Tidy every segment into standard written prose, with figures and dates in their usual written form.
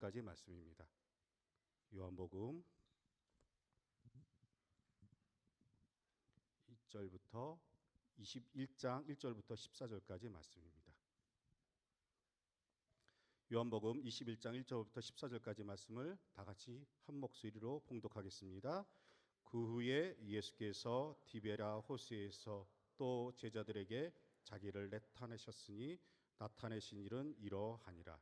14절까지 말씀입니다. 요한복음 1절부터 21장 1절부터 14절까지 말씀입니다. 요한복음 21장 1절부터 14절까지 말씀을 다 같이 한 목소리로 봉독하겠습니다. 그 후에 예수께서 디베라 호수에서 또 제자들에게 자기를 나타내신 일은 이러하니라.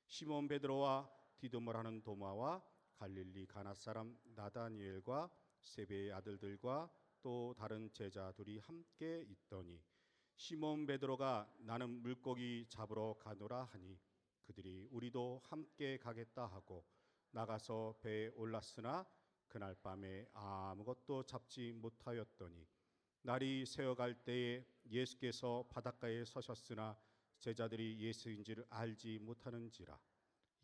시몬 베드로와 디도마라 하는 도마와 갈릴리 가나 사람 나다니엘과 세베의 아들들과 또 다른 제자 둘이 함께 있더니 시몬 베드로가 나는 물고기 잡으러 가노라 하니 그들이 우리도 함께 가겠다 하고 나가서 배에 올랐으나 그날 밤에 아무것도 잡지 못하였더니 날이 새어갈 때에 예수께서 바닷가에 서셨으나 제자들이 예수인지를 알지 못하는지라.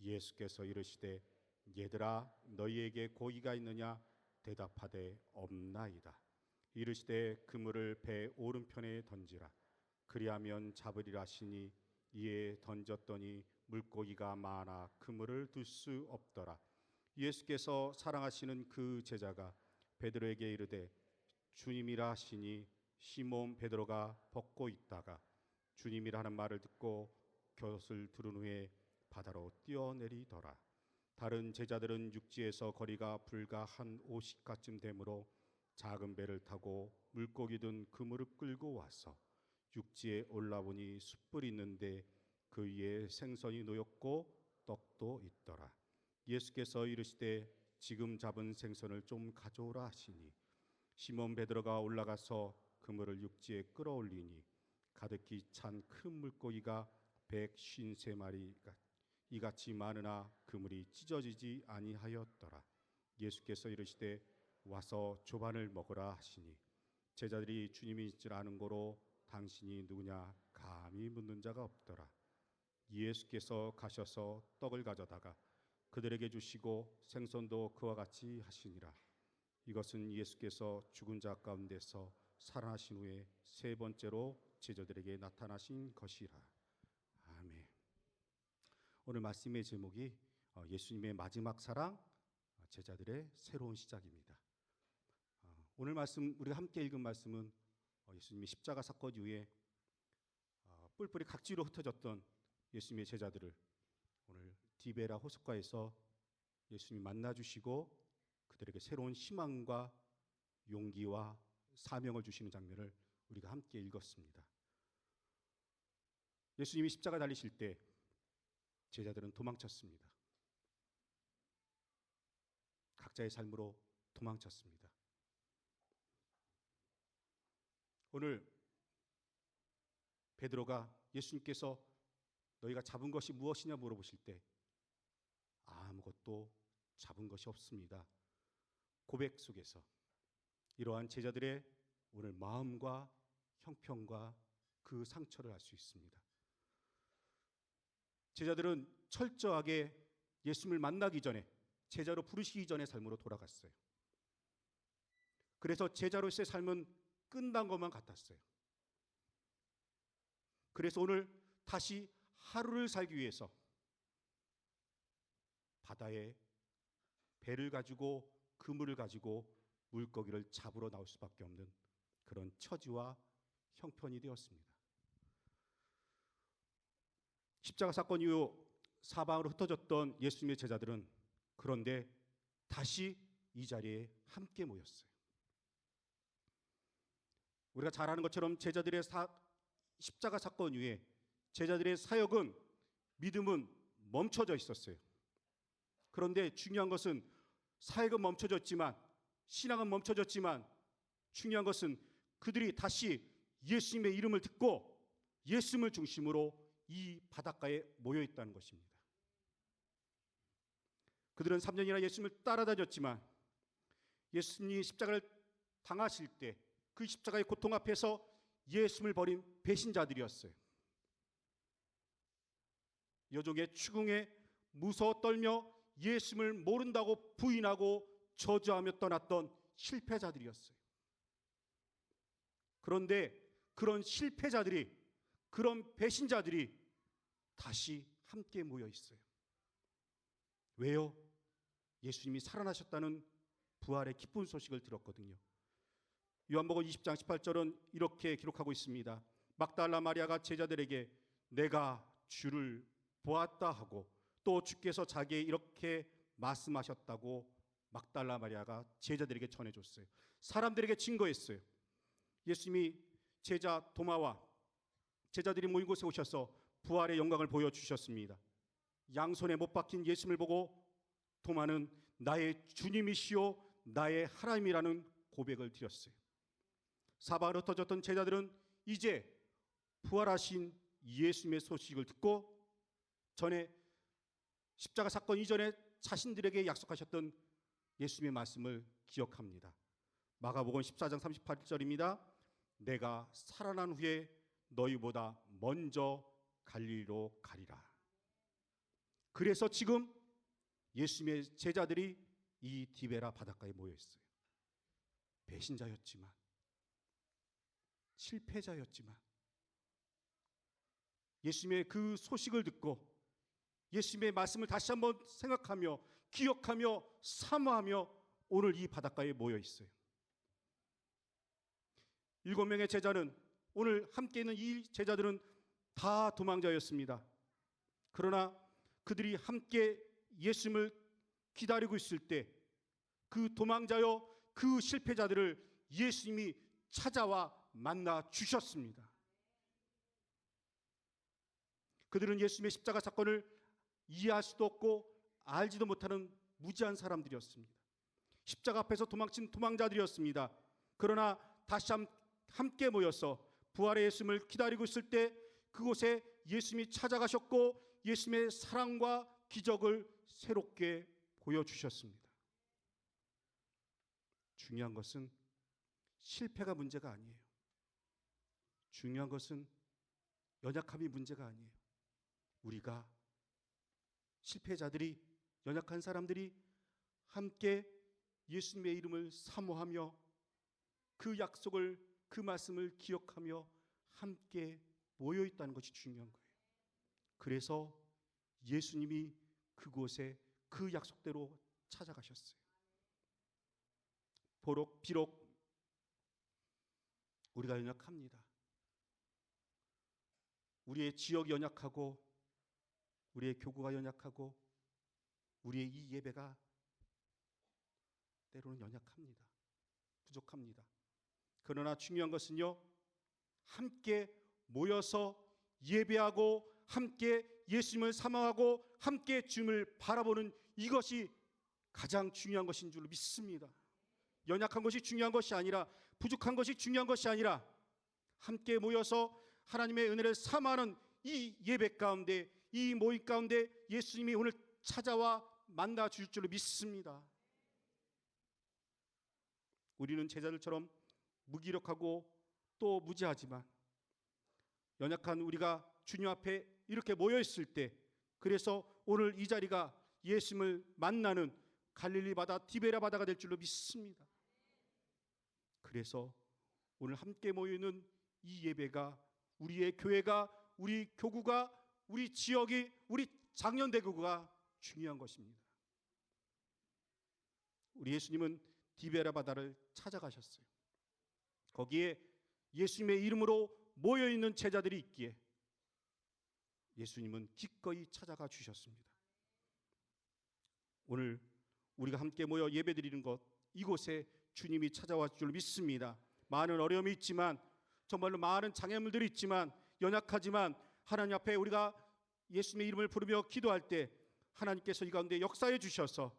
예수께서 이르시되 얘들아 너희에게 고기가 있느냐 대답하되 없나이다. 이르시되 그물을 배 오른편에 던지라. 그리하면 잡으리라 하시니 이에 던졌더니 물고기가 많아 그물을 둘 수 없더라. 예수께서 사랑하시는 그 제자가 베드로에게 이르되 주님이라 하시니 시몬 베드로가 벗고 있다가 주님이라 하는 말을 듣고 곁을 두른 후에 바다로 뛰어내리더라. 다른 제자들은 육지에서 거리가 불과 한 50가쯤 되므로 작은 배를 타고 물고기 든 그물을 끌고 와서 육지에 올라보니 숯불이 있는데 그 위에 생선이 놓였고 떡도 있더라. 예수께서 이르시되 지금 잡은 생선을 좀 가져오라 하시니 시몬 베드로가 올라가서 그물을 육지에 끌어올리니 가득히 찬 큰 물고기가 153마리가 이같이 많으나 그물이 찢어지지 아니하였더라. 예수께서 이르시되 와서 조반을 먹으라 하시니 제자들이 주님인 줄 아는 고로 당신이 누구냐 감히 묻는 자가 없더라. 예수께서 가셔서 떡을 가져다가 그들에게 주시고 생선도 그와 같이 하시니라. 이것은 예수께서 죽은 자 가운데서 살아나신 후에 세 번째로 제자들에게 나타나신 것이라. 아멘. 오늘 말씀의 제목이 예수님의 마지막 사랑, 제자들의 새로운 시작입니다. 오늘 말씀 우리가 함께 읽은 말씀은 예수님이 십자가 사건 이후에 뿔뿔이 각지로 흩어졌던 예수님의 제자들을 오늘 디베라 호숫가에서 예수님이 만나주시고 그들에게 새로운 희망과 용기와 사명을 주시는 장면을 우리가 함께 읽었습니다. 예수님이 십자가 달리실 때 제자들은 도망쳤습니다. 각자의 삶으로 도망쳤습니다. 오늘 베드로가 예수님께서 너희가 잡은 것이 무엇이냐 물어보실 때 아무것도 잡은 것이 없습니다. 고백 속에서 이러한 제자들의 오늘 마음과 형편과 그 상처를 알 수 있습니다. 제자들은 철저하게 예수님을 만나기 전에 제자로 부르시기 전에 삶으로 돌아갔어요. 그래서 제자로서의 삶은 끝난 것만 같았어요. 그래서 오늘 다시 하루를 살기 위해서 바다에 배를 가지고 그물을 가지고 물고기를 잡으러 나올 수밖에 없는 그런 처지와 형편이 되었습니다. 십자가 사건 이후 사방으로 흩어졌던 예수님의 제자들은 그런데 다시 이 자리에 함께 모였어요. 우리가 잘 아는 것처럼 제자들의 십자가 사건 이후에 제자들의 사역은 믿음은 멈춰져 있었어요. 그런데 중요한 것은 사역은 멈춰졌지만 신앙은 멈춰졌지만 중요한 것은 그들이 다시 예수님의 이름을 듣고 예수님을 중심으로 이 바닷가에 모여 있다는 것입니다. 그들은 3년이나 예수님을 따라다녔지만 예수님이 십자가를 당하실 때 그 십자가의 고통 앞에서 예수님을 버린 배신자들이었어요. 여종의 추궁에 무서워 떨며 예수님을 모른다고 부인하고 저주하며 떠났던 실패자들이었어요. 그런데 그런 실패자들이, 그런 배신자들이 다시 함께 모여 있어요. 왜요? 예수님이 살아나셨다는 부활의 기쁜 소식을 들었거든요. 요한복음 20장 18절은 이렇게 기록하고 있습니다. 막달라 마리아가 제자들에게 내가 주를 보았다 하고 또 주께서 자기에게 이렇게 말씀하셨다고 막달라 마리아가 제자들에게 전해줬어요. 사람들에게 증거했어요. 예수님이 제자 도마와 제자들이 모인 곳에 오셔서 부활의 영광을 보여주셨습니다. 양손에 못 박힌 예수님을 보고 도마는 나의 주님이시요 나의 하나님이라는 고백을 드렸어요. 사방을 흩어졌던 제자들은 이제 부활하신 예수님의 소식을 듣고 전에 십자가 사건 이전에 자신들에게 약속하셨던 예수님의 말씀을 기억합니다. 마가복음 14장 38절입니다. 내가 살아난 후에 너희보다 먼저 갈릴리로 가리라. 그래서 지금 예수님의 제자들이 이 디베라 바닷가에 모여 있어요. 배신자였지만, 실패자였지만 예수님의 그 소식을 듣고 예수님의 말씀을 다시 한번 생각하며 기억하며 사모하며 오늘 이 바닷가에 모여 있어요. 7명의 제자는, 오늘 함께 있는 이 제자들은 다 도망자였습니다. 그러나 그들이 함께 예수님을 기다리고 있을 때 그 도망자여 그 실패자들을 예수님이 찾아와 만나 주셨습니다. 그들은 예수님의 십자가 사건을 이해할 수도 없고 알지도 못하는 무지한 사람들이었습니다. 십자가 앞에서 도망친 도망자들이었습니다. 그러나 다시 함께 모여서 부활의 예수님을 기다리고 있을 때 그곳에 예수님이 찾아가셨고 예수님의 사랑과 기적을 새롭게 보여주셨습니다. 중요한 것은 실패가 문제가 아니에요. 중요한 것은 연약함이 문제가 아니에요. 우리가 실패자들이, 연약한 사람들이 함께 예수님의 이름을 사모하며 그 약속을, 그 말씀을 기억하며 함께 모여 있다는 것이 중요한 거예요. 그래서 예수님이 그곳에 그 약속대로 찾아가셨어요. 비록 우리가 연약합니다. 우리의 지역이 연약하고 우리의 교구가 연약하고 우리의 이 예배가 때로는 연약합니다. 부족합니다. 그러나 중요한 것은요, 함께 모여서 예배하고 함께 예수님을 사모하고 함께 주님을 바라보는 이것이 가장 중요한 것인 줄 믿습니다. 연약한 것이 중요한 것이 아니라, 부족한 것이 중요한 것이 아니라 함께 모여서 하나님의 은혜를 사모하는 이 예배 가운데, 이 모임 가운데 예수님이 오늘 찾아와 만나 주실 줄 믿습니다. 우리는 제자들처럼 무기력하고 또 무지하지만 연약한 우리가 주님 앞에 이렇게 모여 있을 때, 그래서 오늘 이 자리가 예수님을 만나는 갈릴리 바다, 디베라 바다가 될 줄로 믿습니다. 그래서 오늘 함께 모여 있는 이 예배가, 우리의 교회가, 우리 교구가, 우리 지역이, 우리 장년대교구가 중요한 것입니다. 우리 예수님은 디베라 바다를 찾아가셨어요. 거기에 예수님의 이름으로 모여있는 제자들이 있기에 예수님은 기꺼이 찾아가 주셨습니다. 오늘 우리가 함께 모여 예배드리는 것, 이곳에 주님이 찾아와 줄 믿습니다. 많은 어려움이 있지만, 정말로 많은 장애물들이 있지만, 연약하지만 하나님 앞에 우리가 예수님의 이름을 부르며 기도할 때 하나님께서 이 가운데 역사해 주셔서,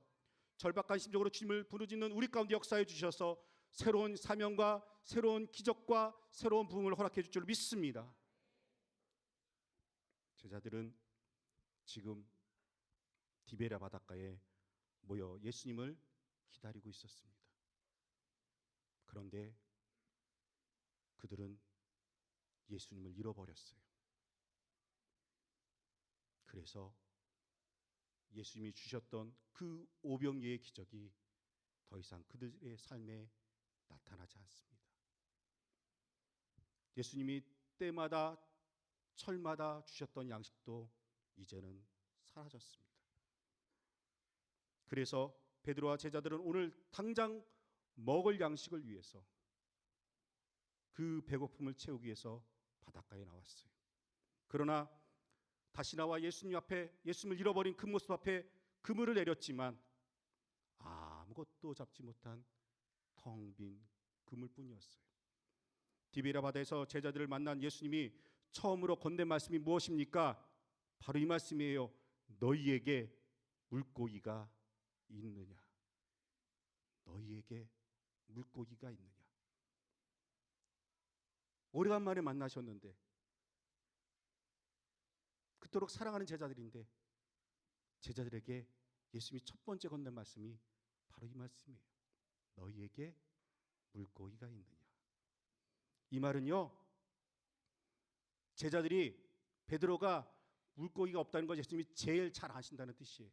절박한 심정으로 주님을 부르짖는 우리 가운데 역사해 주셔서 새로운 사명과 새로운 기적과 새로운 부흥을 허락해 줄 줄 믿습니다. 제자들은 지금 디베라 바닷가에 모여 예수님을 기다리고 있었습니다. 그런데 그들은 예수님을 잃어버렸어요. 그래서 예수님이 주셨던 그 오병이의 기적이 더 이상 그들의 삶에 나타나지 않습니다. 예수님이 때마다 철마다 주셨던 양식도 이제는 사라졌습니다. 그래서 베드로와 제자들은 오늘 당장 먹을 양식을 위해서, 그 배고픔을 채우기 위해서 바닷가에 나왔어요. 그러나 다시 나와 예수님 앞에, 예수님을 잃어버린 그 모습 앞에 그물을 내렸지만 아무것도 잡지 못한 텅 빈 그물뿐이었어요. 디베라 바다에서 제자들을 만난 예수님이 처음으로 건넨 말씀이 무엇입니까? 바로 이 말씀이에요. 너희에게 물고기가 있느냐? 너희에게 물고기가 있느냐? 오래간만에 만나셨는데, 그토록 사랑하는 제자들인데, 제자들에게 예수님이 첫 번째 건넨 말씀이 바로 이 말씀이에요. 너희에게 물고기가 있느냐? 이 말은요, 제자들이, 베드로가 물고기가 없다는 걸 예수님이 제일 잘 아신다는 뜻이에요.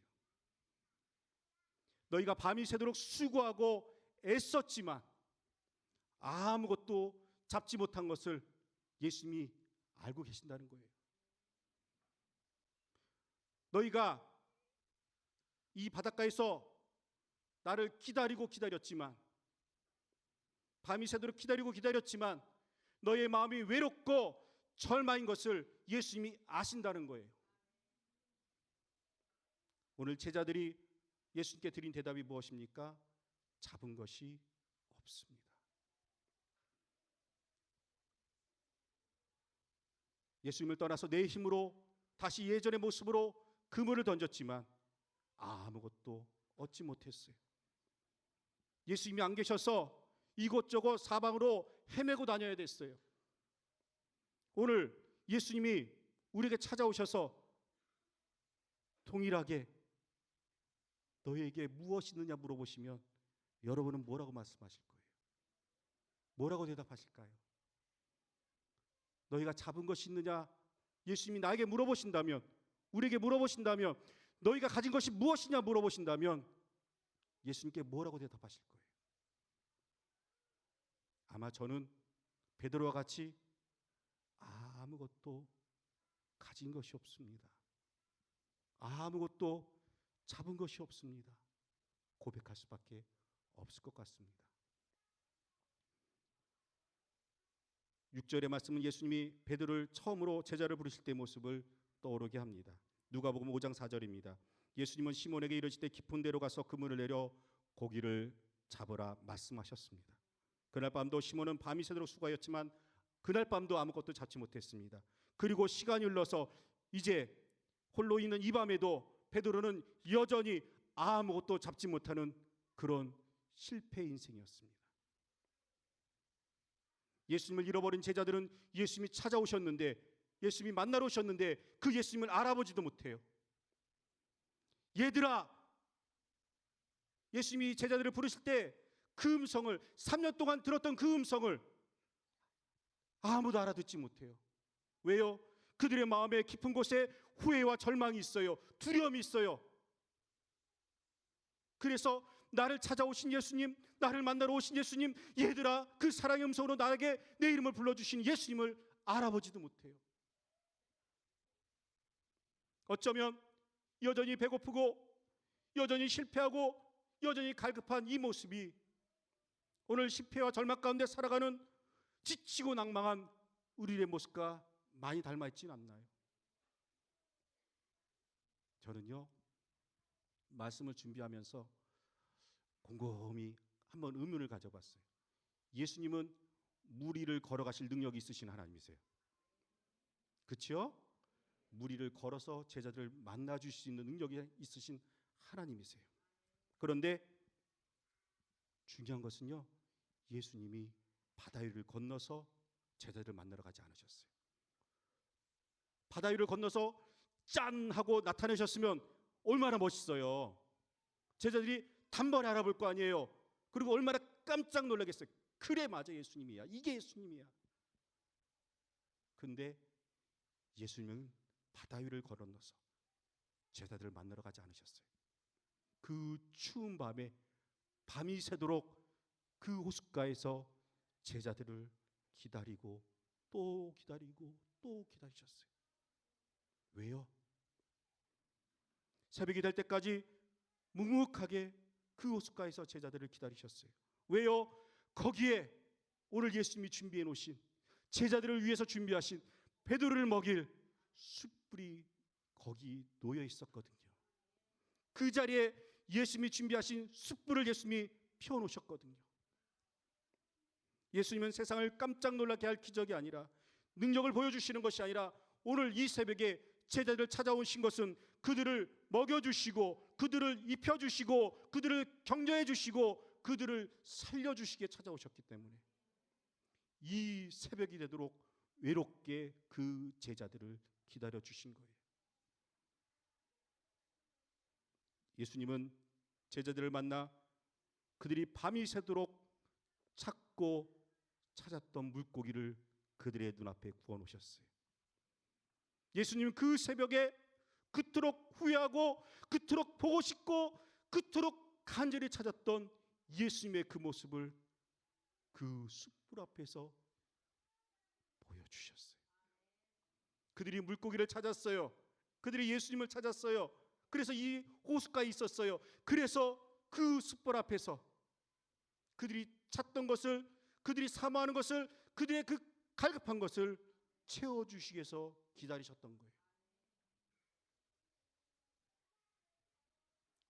너희가 밤이 새도록 수고하고 애썼지만 아무것도 잡지 못한 것을 예수님이 알고 계신다는 거예요. 너희가 이 바닷가에서 나를 기다렸지만, 밤이 새도록 기다렸지만 너희의 마음이 외롭고 절망인 것을 예수님이 아신다는 거예요. 오늘 제자들이 예수님께 드린 대답이 무엇입니까? 잡은 것이 없습니다. 예수님을 떠나서 내 힘으로 다시 예전의 모습으로 그물을 던졌지만 아무것도 얻지 못했어요. 예수님이 안 계셔서 이곳저곳 사방으로 헤매고 다녀야 됐어요. 오늘 예수님이 우리에게 찾아오셔서 동일하게 너희에게 무엇이 있느냐 물어보시면 여러분은 뭐라고 말씀하실 거예요? 뭐라고 대답하실까요? 너희가 잡은 것이 있느냐 예수님이 나에게 물어보신다면, 우리에게 물어보신다면, 너희가 가진 것이 무엇이냐 물어보신다면 예수님께 뭐라고 대답하실 거예요? 아마 저는 베드로와 같이 아무것도 가진 것이 없습니다, 아무것도 잡은 것이 없습니다, 고백할 수밖에 없을 것 같습니다. 6절의 말씀은 예수님이 베드로를 처음으로 제자를 부르실 때의 모습을 떠오르게 합니다. 누가복음 5장 4절입니다. 예수님은 시몬에게 이르시되 깊은 데로 가서 그물을 내려 고기를 잡으라 말씀하셨습니다. 그날 밤도 시몬은 밤이 새도록 수고하였지만 그날 밤도 아무것도 잡지 못했습니다. 그리고 시간이 흘러서 이제 홀로 있는 이 밤에도 베드로는 여전히 아무것도 잡지 못하는 그런 실패 인생이었습니다. 예수님을 잃어버린 제자들은 예수님이 찾아오셨는데, 예수님이 만나러 오셨는데 그 예수님을 알아보지도 못해요. 얘들아, 예수님이 제자들을 부르실 때 그 음성을, 3년 동안 들었던 그 음성을 아무도 알아듣지 못해요. 왜요? 그들의 마음의 깊은 곳에 후회와 절망이 있어요. 두려움이 있어요. 그래서 나를 찾아오신 예수님, 나를 만나러 오신 예수님, 얘들아, 그 사랑의 음성으로 나에게 내 이름을 불러주신 예수님을 알아보지도 못해요. 어쩌면 여전히 배고프고 여전히 실패하고 여전히 갈급한 이 모습이 오늘 실패와 절망 가운데 살아가는 지치고 낭망한 우리의 모습과 많이 닮아있지는 않나요? 저는요, 말씀을 준비하면서 곰곰이 한번 의문을 가져봤어요. 예수님은 물 위를 걸어가실 능력이 있으신 하나님이세요. 그렇죠? 물 위를 걸어서 제자들을 만나줄 수 있는 능력이 있으신 하나님이세요. 그런데 중요한 것은요, 예수님이 바다 위를 건너서 제자들을 만나러 가지 않으셨어요. 바다 위를 건너서 짠 하고 나타내셨으면 얼마나 멋있어요. 제자들이 단번에 알아볼 거 아니에요. 그리고 얼마나 깜짝 놀라겠어요. 그래, 맞아, 예수님이야. 이게 예수님이야. 근데 예수님은 바다 위를 걸어서 제자들을 만나러 가지 않으셨어요. 그 추운 밤에 밤이 새도록 그 호숫가에서 제자들을 기다리고 또 기다리고 또 기다리셨어요. 왜요? 새벽이 될 때까지 묵묵하게 그 호숫가에서 제자들을 기다리셨어요. 왜요? 거기에 오늘 예수님이 준비해 놓으신, 제자들을 위해서 준비하신 베드로를 먹일 숯불이 거기 놓여 있었거든요. 그 자리에 예수님이 준비하신 숯불을 예수님이 피워 놓으셨거든요. 예수님은 세상을 깜짝 놀라게 할 기적이 아니라, 능력을 보여주시는 것이 아니라, 오늘 이 새벽에 제자들을 찾아오신 것은 그들을 먹여주시고, 그들을 입혀주시고, 그들을 격려해주시고, 그들을 살려주시기에 찾아오셨기 때문에 이 새벽이 되도록 외롭게 그 제자들을 기다려주신 거예요. 예수님은 제자들을 만나 그들이 밤이 새도록 찾고 찾았던 물고기를 그들의 눈앞에 구워 놓으셨어요. 예수님은 그 새벽에 그토록 후회하고 그토록 보고 싶고 그토록 간절히 찾았던 예수님의 그 모습을 그 숯불 앞에서 보여주셨어요. 그들이 물고기를 찾았어요. 그들이 예수님을 찾았어요. 그래서 이 호숫가에 있었어요. 그래서 그 숯불 앞에서 그들이 찾던 것을, 그들이 사모하는 것을, 그들의 그 갈급한 것을 채워주시기 위해서 기다리셨던 거예요.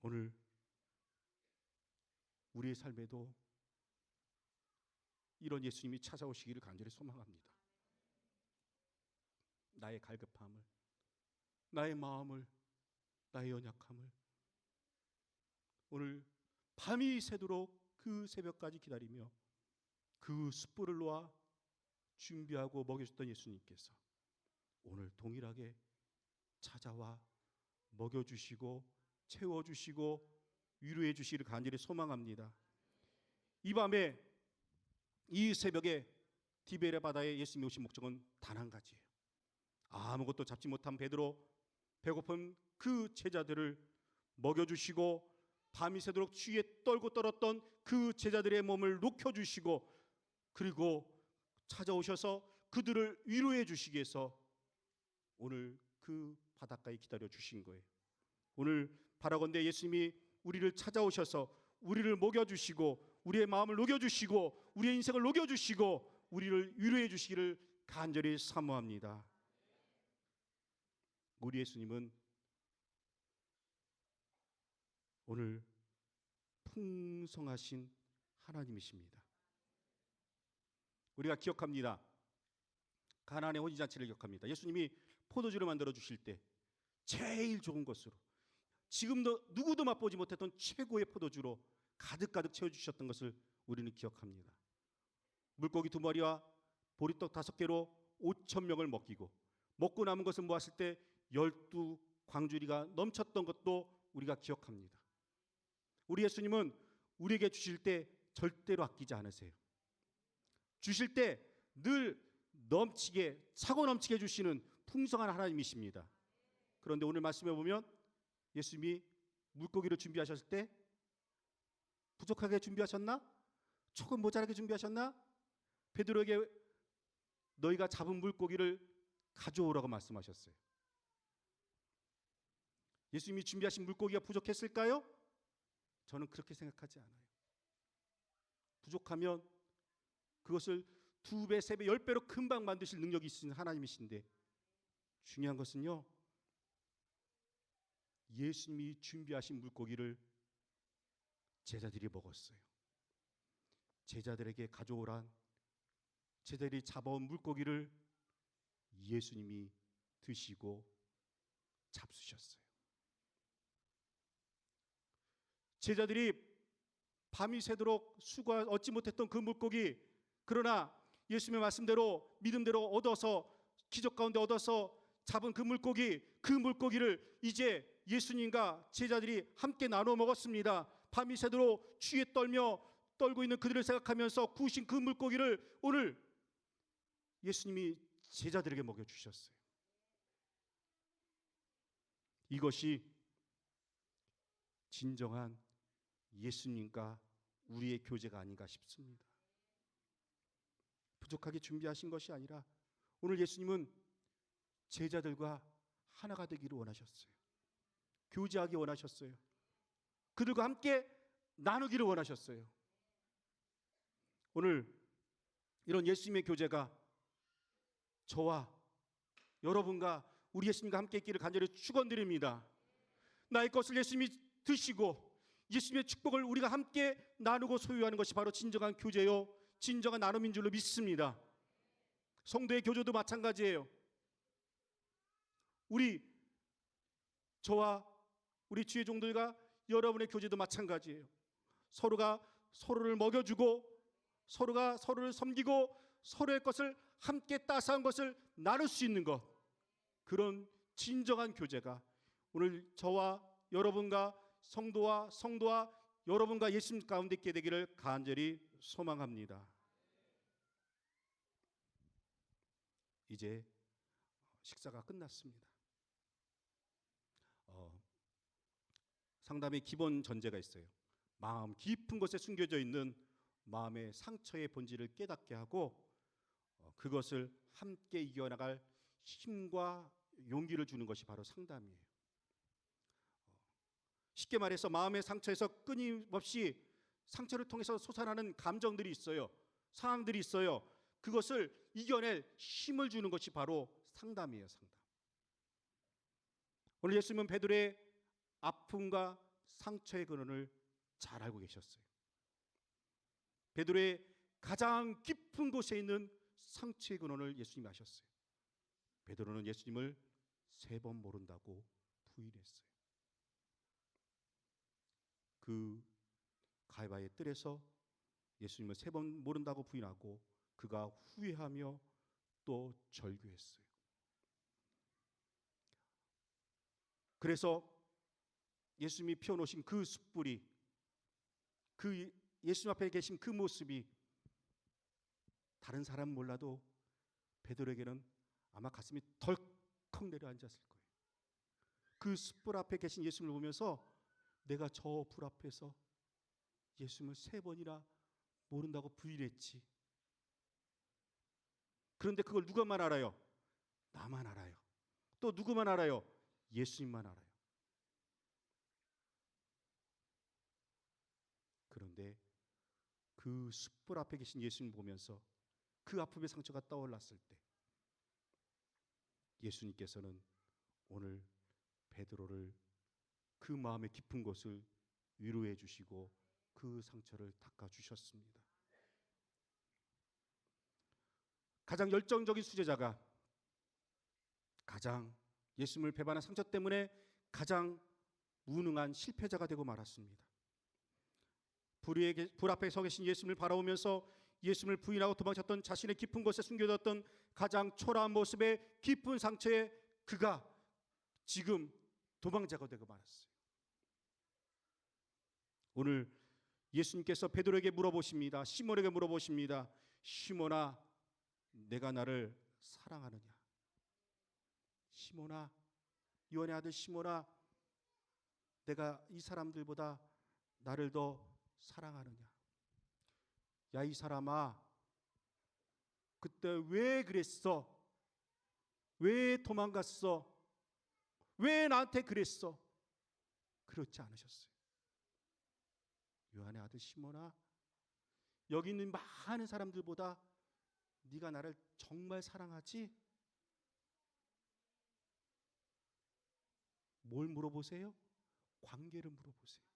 오늘 우리의 삶에도 이런 예수님이 찾아오시기를 간절히 소망합니다. 나의 갈급함을, 나의 마음을, 나의 연약함을 오늘 밤이 새도록 그 새벽까지 기다리며 그 숯불을 놓아 준비하고 먹여주셨던 예수님께서 오늘 동일하게 찾아와 먹여주시고 채워주시고 위로해 주시기를 간절히 소망합니다. 이 밤에, 이 새벽에 디베레 바다에 예수님이 오신 목적은 단 한 가지예요. 아무것도 잡지 못한 베드로, 배고픈 그 제자들을 먹여주시고 밤이 새도록 추위에 떨고 떨었던 그 제자들의 몸을 녹여주시고, 그리고 찾아오셔서 그들을 위로해 주시기 위해서 오늘 그 바닷가에 기다려 주신 거예요. 오늘 바라건대 예수님이 우리를 찾아오셔서 우리를 먹여주시고 우리의 마음을 녹여주시고 우리의 인생을 녹여주시고 우리를 위로해 주시기를 간절히 사모합니다. 우리 예수님은 오늘 풍성하신 하나님이십니다. 우리가 기억합니다. 가나안의 혼인잔치를 기억합니다. 예수님이 포도주를 만들어 주실 때 제일 좋은 것으로, 지금도 누구도 맛보지 못했던 최고의 포도주로 가득가득 채워주셨던 것을 우리는 기억합니다. 물고기 2마리와 보리떡 5개로 5,000명을 먹이고, 먹고 남은 것을 모았을 때 12광주리가 넘쳤던 것도 우리가 기억합니다. 우리 예수님은 우리에게 주실 때 절대로 아끼지 않으세요. 주실 때 늘 넘치게, 차고 넘치게 주시는 풍성한 하나님이십니다. 그런데 오늘 말씀해 보면 예수님이 물고기를 준비하셨을 때 부족하게 준비하셨나? 조금 모자라게 준비하셨나? 베드로에게 너희가 잡은 물고기를 가져오라고 말씀하셨어요. 예수님이 준비하신 물고기가 부족했을까요? 저는 그렇게 생각하지 않아요. 부족하면 그것을 2배, 3배, 10배로 금방 만드실 능력이 있으신 하나님이신데, 중요한 것은요, 예수님이 준비하신 물고기를 제자들이 먹었어요. 제자들에게 가져오란, 제자들이 잡아온 물고기를 예수님이 드시고 잡수셨어요. 제자들이 밤이 새도록 수고 얻지 못했던 그 물고기, 그러나 예수님의 말씀대로 믿음대로 얻어서, 기적 가운데 얻어서 잡은 그 물고기를 이제 예수님과 제자들이 함께 나눠 먹었습니다. 밤이 새도록 추위에 떨고 있는 그들을 생각하면서 구우신 그 물고기를 오늘 예수님이 제자들에게 먹여주셨어요. 이것이 진정한 예수님과 우리의 교제가 아닌가 싶습니다. 부족하게 준비하신 것이 아니라 오늘 예수님은 제자들과 하나가 되기를 원하셨어요. 교제하기 원하셨어요. 그들과 함께 나누기를 원하셨어요. 오늘 이런 예수님의 교제가 저와 여러분과 우리 예수님과 함께 있기를 간절히 축원드립니다. 나의 것을 예수님이 드시고 예수님의 축복을 우리가 함께 나누고 소유하는 것이 바로 진정한 교제요, 진정한 나눔인 줄로 믿습니다. 성도의 교조도 마찬가지예요. 저와 우리 주의 종들과 여러분의 교제도 마찬가지예요. 서로가 서로를 먹여주고, 서로가 서로를 섬기고, 서로의 것을 함께 따스한 것을 나눌 수 있는 것, 그런 진정한 교제가 오늘 저와 여러분과 성도와 여러분과 예수님 가운데 있게 되기를 간절히 소망합니다. 이제 식사가 끝났습니다. 상담의 기본 전제가 있어요. 마음 깊은 곳에 숨겨져 있는 마음의 상처의 본질을 깨닫게 하고 그것을 함께 이겨나갈 힘과 용기를 주는 것이 바로 상담이에요. 쉽게 말해서 마음의 상처에서 끊임없이 상처를 통해서 솟아나는 감정들이 있어요. 상황들이 있어요. 그것을 이겨낼 힘을 주는 것이 바로 상담이에요. 상담. 오늘 예수님은 베드로의 아픔과 상처의 근원을 잘 알고 계셨어요. 베드로의 가장 깊은 곳에 있는 상처의 근원을 예수님이 아셨어요. 베드로는 예수님을 3번 모른다고 부인했어요. 그 가이바의 뜰에서 예수님을 3번 모른다고 부인하고 그가 후회하며 또 절규했어요. 그래서 예수님이 피워놓으신 그 숯불이, 그 예수님 앞에 계신 그 모습이 다른 사람은 몰라도 베드로에게는 아마 가슴이 덜컥 내려앉았을 거예요. 그 숯불 앞에 계신 예수님을 보면서 내가 저 불 앞에서 예수님을 3번이나 모른다고 부인했지. 그런데 그걸 누가만 알아요? 나만 알아요. 또 누구만 알아요? 예수님만 알아요. 그런데 그 숯불 앞에 계신 예수님 보면서 그 아픔의 상처가 떠올랐을 때 예수님께서는 오늘 베드로를 그 마음의 깊은 곳을 위로해 주시고 그 상처를 닦아 주셨습니다. 가장 열정적인 수제자가 가장 예수님을 배반한 상처 때문에 가장 무능한 실패자가 되고 말았습니다. 불 앞에 서 계신 예수님을 바라보면서 예수님을 부인하고 도망쳤던 자신의 깊은 곳에 숨겨뒀던 가장 초라한 모습의 깊은 상처에 그가 지금 도망자가 되고 말았어요. 오늘 예수님께서 베드로에게 물어보십니다. 시몬에게 물어보십니다. 시몬아, 내가 나를 사랑하느냐? 시몬아, 요한의 아들 시몬아, 내가 이 사람들보다 나를 더 사랑하느냐? 야, 이 사람아, 그때 왜 그랬어? 왜 도망갔어? 왜 나한테 그랬어? 그렇지 않으셨어요. 요한의 아들 시몬아, 여기 있는 많은 사람들보다 네가 나를 정말 사랑하지? 뭘 물어보세요? 관계를 물어보세요.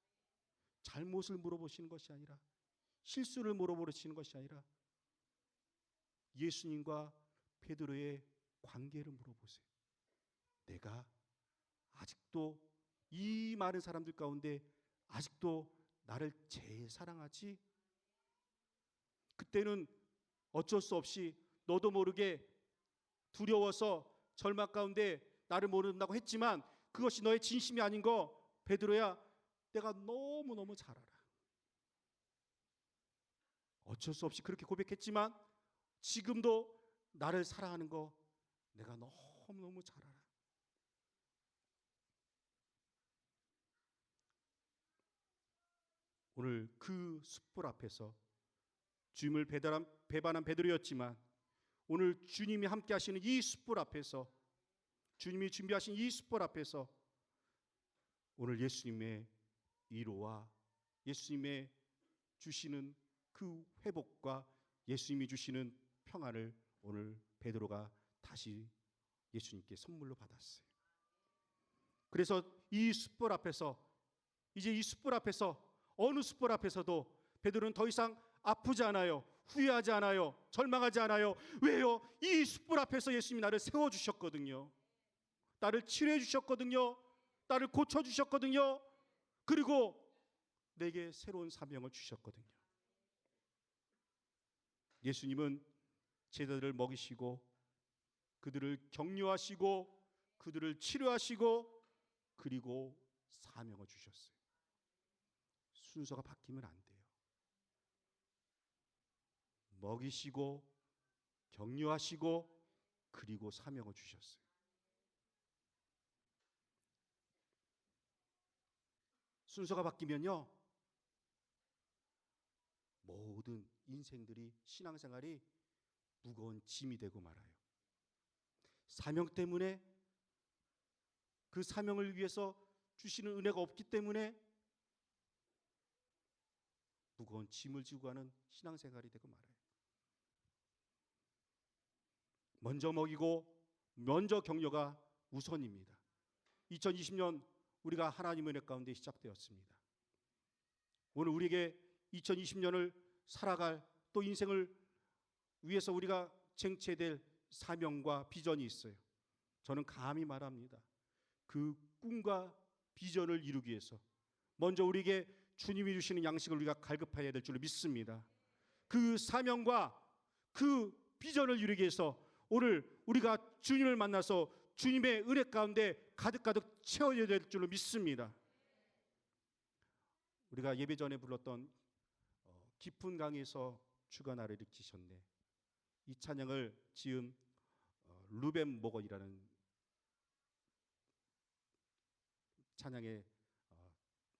잘못을 물어보시는 것이 아니라, 실수를 물어보시는 것이 아니라 예수님과 베드로의 관계를 물어보세요. 내가 아직도 이 많은 사람들 가운데 아직도 나를 제일 사랑하지? 그때는 어쩔 수 없이 너도 모르게 두려워서 절망 가운데 나를 모른다고 했지만 그것이 너의 진심이 아닌 거 베드로야, 내가 너무너무 잘 알아. 어쩔 수 없이 그렇게 고백했지만 지금도 나를 사랑하는 거 내가 너무너무 잘 알아. 오늘 그 숯불 앞에서 주님을 배반한 베드로였지만 오늘 주님이 함께 하시는 이 숯불 앞에서, 주님이 준비하신 이 숯불 앞에서 오늘 예수님의 위로와 예수님의 주시는 그 회복과 예수님이 주시는 평안을 오늘 베드로가 다시 예수님께 선물로 받았어요. 그래서 이 숯불 앞에서, 이제 이 숯불 앞에서, 어느 숯불 앞에서도 베드로는 더 이상 아프지 않아요. 후회하지 않아요. 절망하지 않아요. 왜요? 이 숯불 앞에서 예수님이 나를 세워주셨거든요. 나를 치료해 주셨거든요. 나를 고쳐주셨거든요. 그리고 내게 새로운 사명을 주셨거든요. 예수님은 제자들을 먹이시고 그들을 격려하시고 그들을 치료하시고 그리고 사명을 주셨어요. 순서가 바뀌면 안 돼요. 먹이시고 격려하시고 그리고 사명을 주셨어요. 순서가 바뀌면요, 모든 인생들이, 신앙생활이 무거운 짐이 되고 말아요. 사명 때문에, 그 사명을 위해서 주시는 은혜가 없기 때문에 무거운 짐을 지고 가는 신앙생활이 되고 말아요. 먼저 먹이고 먼저 격려가 우선입니다. 2020년 우리가 하나님의 은혜 가운데 시작되었습니다. 오늘 우리에게 2020년을 살아갈, 또 인생을 위해서 우리가 쟁취될 사명과 비전이 있어요. 저는 감히 말합니다. 그 꿈과 비전을 이루기 위해서 먼저 우리에게 주님이 주시는 양식을 우리가 갈급해야 될 줄로 믿습니다. 그 사명과 그 비전을 이루기 위해서 오늘 우리가 주님을 만나서 주님의 은혜 가운데 가득가득 채워져야 될 줄로 믿습니다. 우리가 예배 전에 불렀던 깊은 강에서 주가 나를 일으키셨네, 이 찬양을 지은 루벤 모건이라는 찬양의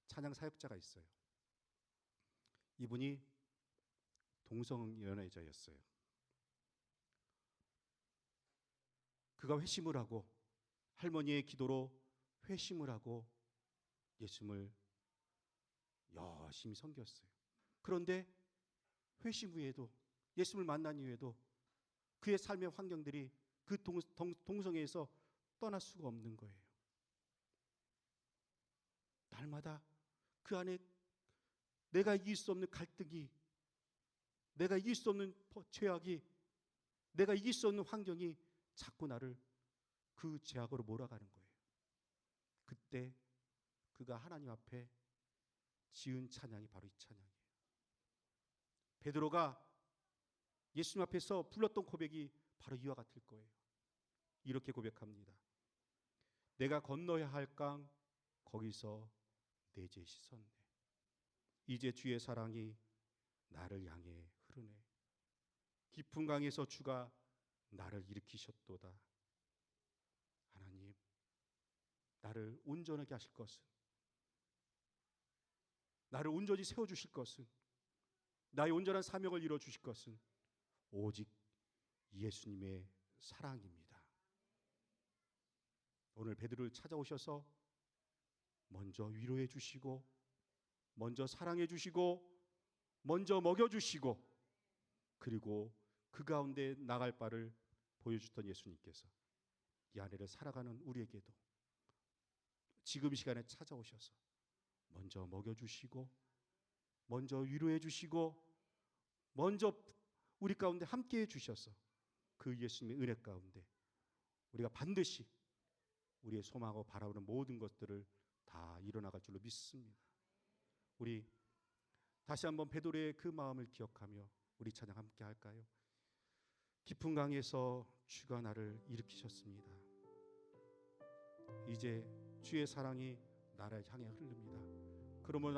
찬양 사역자가 있어요. 이분이 동성연애자였어요. 그가 회심을 하고 할머니의 기도로 회심을 하고 예수님을 열심히 섬겼어요. 그런데 회심 후에도, 예수님을 만난 이후에도 그의 삶의 환경들이 그 동성애에서 떠날 수가 없는 거예요. 날마다 그 안에 내가 이길 수 없는 갈등이, 내가 이길 수 없는 죄악이, 내가 이길 수 없는 환경이 자꾸 나를 그 죄악으로 몰아가는 거예요. 그때 그가 하나님 앞에 지은 찬양이 바로 이 찬양이에요. 베드로가 예수님 앞에서 불렀던 고백이 바로 이와 같을 거예요. 이렇게 고백합니다. 내가 건너야 할 강 거기서 내 죄 씻었네. 이제 주의 사랑이 나를 향해 흐르네. 깊은 강에서 주가 나를 일으키셨도다. 하나님, 나를 온전하게 하실 것은, 나를 온전히 세워주실 것은, 나의 온전한 사명을 이루어주실 것은 오직 예수님의 사랑입니다. 오늘 베드로를 찾아오셔서 먼저 위로해 주시고, 먼저 사랑해 주시고, 먼저 먹여 주시고, 그리고 그 가운데 나갈 바를 보여주셨던 예수님께서 이 안에를 살아가는 우리에게도 지금 이 시간에 찾아오셔서 먼저 먹여 주시고, 먼저 위로해 주시고, 먼저 우리 가운데 함께해 주셔서 그 예수님의 은혜 가운데 우리가 반드시 우리의 소망하고 바라보는 모든 것들을 다 이뤄나갈 줄로 믿습니다. 우리 다시 한번 베드로의 그 마음을 기억하며 우리 찬양 함께 할까요? 깊은 강에서 주가 나를 일으키셨습니다. 이제 주의 사랑이 나를 향해 흐릅니다. 그러므로